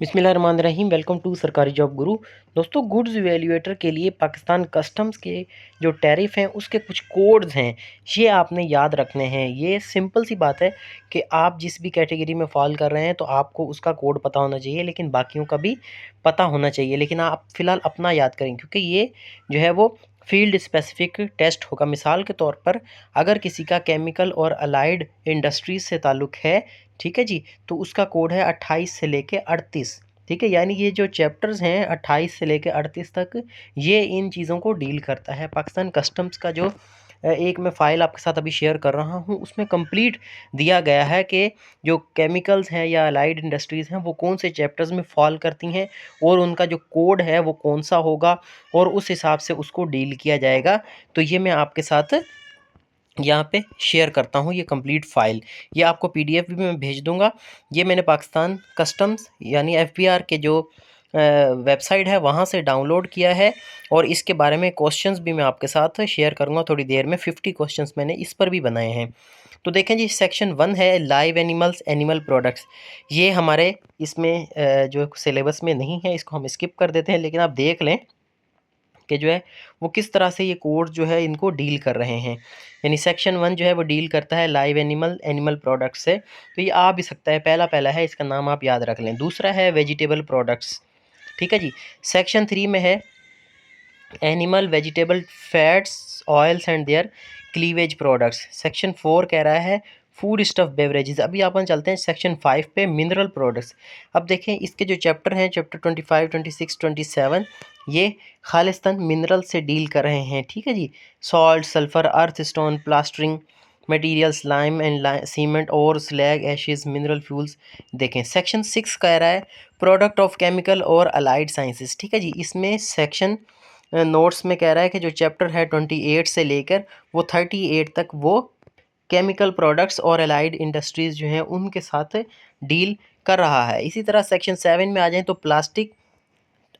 बिस्मिल्लाहिर्रहमानिर्रहीम। Welcome to सरकारी job गुरु। दोस्तों, गुड्स वैल्यूएटर के लिए पाकिस्तान कस्टम्स के जो टैरिफ हैं उसके कुछ कोड्स हैं, ये आपने याद रखने हैं। ये सिंपल सी बात है कि आप जिस भी कैटेगरी में फॉल कर रहे हैं तो आपको उसका कोड पता होना चाहिए, लेकिन बाकियों का भी पता होना चाहिए। लेकिन आप फ़िलहाल अपना याद करें, क्योंकि ये जो है वो फील्ड स्पेसिफिक टेस्ट होगा। मिसाल के तौर पर अगर किसी का केमिकल और अलाइड इंडस्ट्रीज़ से ताल्लुक़ है, ठीक है जी, तो उसका कोड है 28 से लेके 38। ठीक है, यानी ये जो चैप्टर्स हैं 28 से लेके 38 तक, ये इन चीज़ों को डील करता है। पाकिस्तान कस्टम्स का जो एक मैं फ़ाइल आपके साथ अभी शेयर कर रहा हूँ, उसमें कंप्लीट दिया गया है कि जो केमिकल्स हैं या अलाइड इंडस्ट्रीज़ हैं वो कौन से चैप्टर्स में फ़ॉल करती हैं और उनका जो कोड है वो कौन सा होगा, और उस हिसाब से उसको डील किया जाएगा। तो ये मैं आपके साथ यहाँ पे शेयर करता हूँ ये कंप्लीट फ़ाइल। ये आपको पीडीएफ भी मैं भेज दूँगा। ये मैंने पाकिस्तान कस्टम्स यानी एफबीआर के जो वेबसाइट है वहाँ से डाउनलोड किया है, और इसके बारे में क्वेश्चंस भी मैं आपके साथ शेयर करूँगा थोड़ी देर में। 50 क्वेश्चंस मैंने इस पर भी बनाए हैं। तो देखें जी, सेक्शन 1 है लाइव एनिमल्स, एनिमल प्रोडक्ट्स। ये हमारे इसमें जो सिलेबस में नहीं है, इसको हम स्किप कर देते हैं, लेकिन आप देख लें कि जो है वो किस तरह से ये कोड जो है इनको डील कर रहे हैं। यानी सेक्शन 1 जो है वो डील करता है लाइव एनिमल, एनिमल प्रोडक्ट्स से। तो ये आ भी सकता है, पहला है, इसका नाम आप याद रख लें। दूसरा है वेजिटेबल प्रोडक्ट्स, ठीक है जी। सेक्शन 3 में है animal vegetable fats, oils and their cleavage products. Section 4 कह रहा है फूड स्टफ बेवरेजेस। अभी अपन चलते हैं सेक्शन 5 पे, मिनरल प्रोडक्ट्स। अब देखें इसके जो चैप्टर हैं, चैप्टर 25, 26, 27, ये खालिस्तान मिनरल से डील कर रहे हैं, ठीक है जी। Salt, sulphur, earth stone, plastering materials, lime and cement और स्लैग, एशेज, मिनरल फ्यूल्स। देखें सेक्शन 6 कह रहा है प्रोडक्ट ऑफ केमिकल और अलाइड साइंसेस, ठीक है जी। इसमें सेक्शन नोट्स में कह रहा है कि जो चैप्टर है 28 से लेकर वो 38 तक वो केमिकल प्रोडक्ट्स और एलाइड इंडस्ट्रीज़ जो हैं उनके साथ डील कर रहा है। इसी तरह सेक्शन 7 में आ जाएँ तो प्लास्टिक,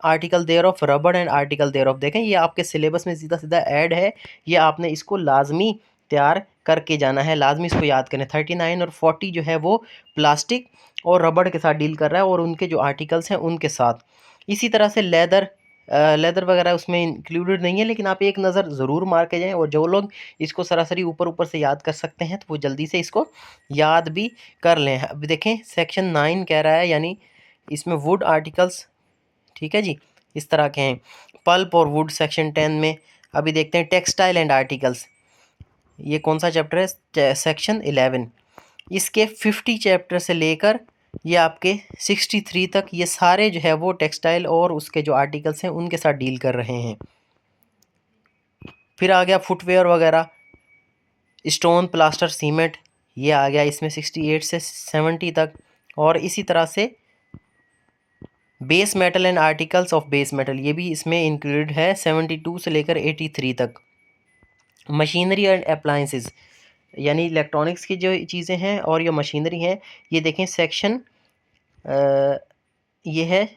आर्टिकल देयर ऑफ, रबड़ एंड आर्टिकल देयर ऑफ। देखें ये आपके सिलेबस में सीधा सीधा ऐड है, ये आपने इसको लाजमी तैयार करके जाना है, लाजमी इसको याद करें। 39 और 40 जो है वो प्लास्टिक और रबड़ के साथ डील कर रहा है और उनके जो आर्टिकल्स हैं उनके साथ। इसी तरह से लेदर वगैरह उसमें इंक्लूडेड नहीं है, लेकिन आप एक नज़र ज़रूर मार के जाएँ, और जो लोग इसको सरासरी ऊपर ऊपर से याद कर सकते हैं तो वो जल्दी से इसको याद भी कर लें। अब देखें सेक्शन 9 कह रहा है, यानी इसमें वुड आर्टिकल्स, ठीक है जी, इस तरह के हैं। पल्प और वुड सेक्शन 10 में। अभी देखते हैं टेक्सटाइल एंड आर्टिकल्स, ये कौन सा चैप्टर है, सेक्शन 11। इसके 50 चैप्टर से लेकर ये आपके 63 तक, ये सारे जो है वो टेक्सटाइल और उसके जो आर्टिकल्स हैं उनके साथ डील कर रहे हैं। फिर आ गया फुटवेयर वगैरह, स्टोन, प्लास्टर, सीमेंट, ये आ गया इसमें 68 से 70 तक। और इसी तरह से base metal and articles of base metal, ये भी इसमें इंक्लूडेड है 72 से लेकर 83 तक। मशीनरी एंड अप्लायंसेस, यानी इलेक्ट्रॉनिक्स की जो चीज़ें हैं और ये मशीनरी हैं, ये देखें सेक्शन ये है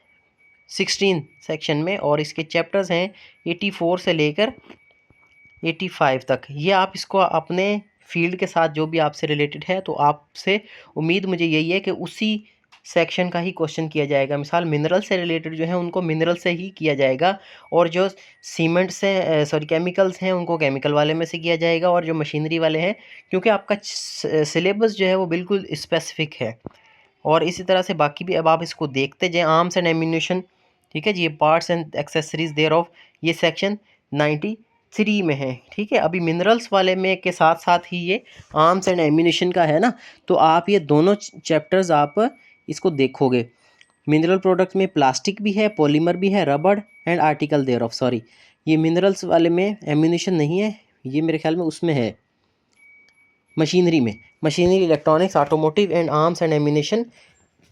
16 सेक्शन में, और इसके चैप्टर्स हैं 84 से लेकर 85 तक। ये आप इसको अपने फील्ड के साथ जो भी आपसे रिलेटेड है, तो आपसे उम्मीद मुझे यही है कि उसी सेक्शन का ही क्वेश्चन किया जाएगा। मिसाल मिनरल से रिलेटेड जो है उनको मिनरल से ही किया जाएगा, और जो सीमेंट से सॉरी केमिकल्स हैं उनको केमिकल वाले में से किया जाएगा, और जो मशीनरी वाले हैं, क्योंकि आपका सिलेबस जो है वो बिल्कुल स्पेसिफिक है। और इसी तरह से बाकी भी अब आप इसको देखते जाएँ। आर्म्स एंड एम्यूनेशन, ठीक है जी, ये parts and accessories thereof, ये सेक्शन 93 में है, ठीक है। अभी मिनरल्स वाले में के साथ साथ ही ये आर्म्स एंड एम्यूनेशन का है ना, तो आप ये दोनों चैप्टर्स आप इसको देखोगे। मिनरल प्रोडक्ट में प्लास्टिक भी है, पॉलीमर भी है, rubber and article thereof, sorry ये मिनरल्स वाले में एम्यूनेशन नहीं है, ये मेरे ख्याल में उसमें है मशीनरी में। Machinery, electronics, automotive and arms and ammunition,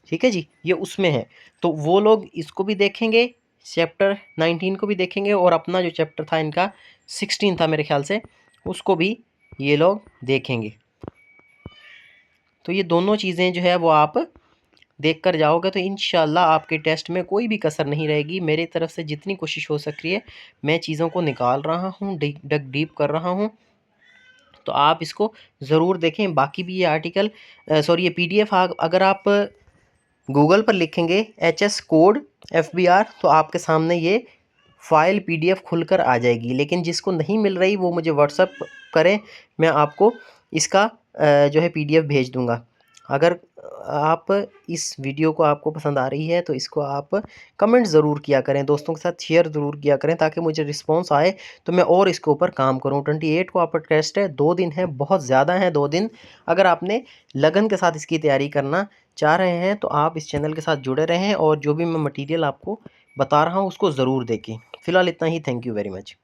ठीक है जी, ये उसमें है। तो वो लोग इसको भी देखेंगे, चैप्टर 19 को भी देखेंगे, और अपना जो चैप्टर था इनका 16 था मेरे ख्याल से, उसको भी ये लोग देखेंगे। तो ये दोनों चीज़ें जो है वो आप देख कर जाओगे तो इंशाल्लाह आपके टेस्ट में कोई भी कसर नहीं रहेगी। मेरी तरफ से जितनी कोशिश हो सक रही है मैं चीज़ों को निकाल रहा हूँ, डग डीप कर रहा हूँ, तो आप इसको ज़रूर देखें। बाकी भी ये आर्टिकल सॉरी ये पीडीएफ अगर आप गूगल पर लिखेंगे HS कोड FBR तो आपके सामने ये फाइल PDF खुलकर आ जाएगी। लेकिन जिसको नहीं मिल रही वो मुझे व्हाट्सअप करें, मैं आपको इसका जो है PDF भेज दूंगा। अगर आप इस वीडियो को आपको पसंद आ रही है तो इसको आप कमेंट ज़रूर किया करें, दोस्तों के साथ शेयर ज़रूर किया करें ताकि मुझे रिस्पांस आए तो मैं और इसके ऊपर काम करूं। 28 को आपका टेस्ट है, 2 दिन है, बहुत ज़्यादा है 2 दिन। अगर आपने लगन के साथ इसकी तैयारी करना चाह रहे हैं तो आप इस चैनल के साथ जुड़े रहें और जो भी मैं मटीरियल आपको बता रहा हूँ उसको ज़रूर देखें। फ़िलहाल इतना ही। Thank you very much.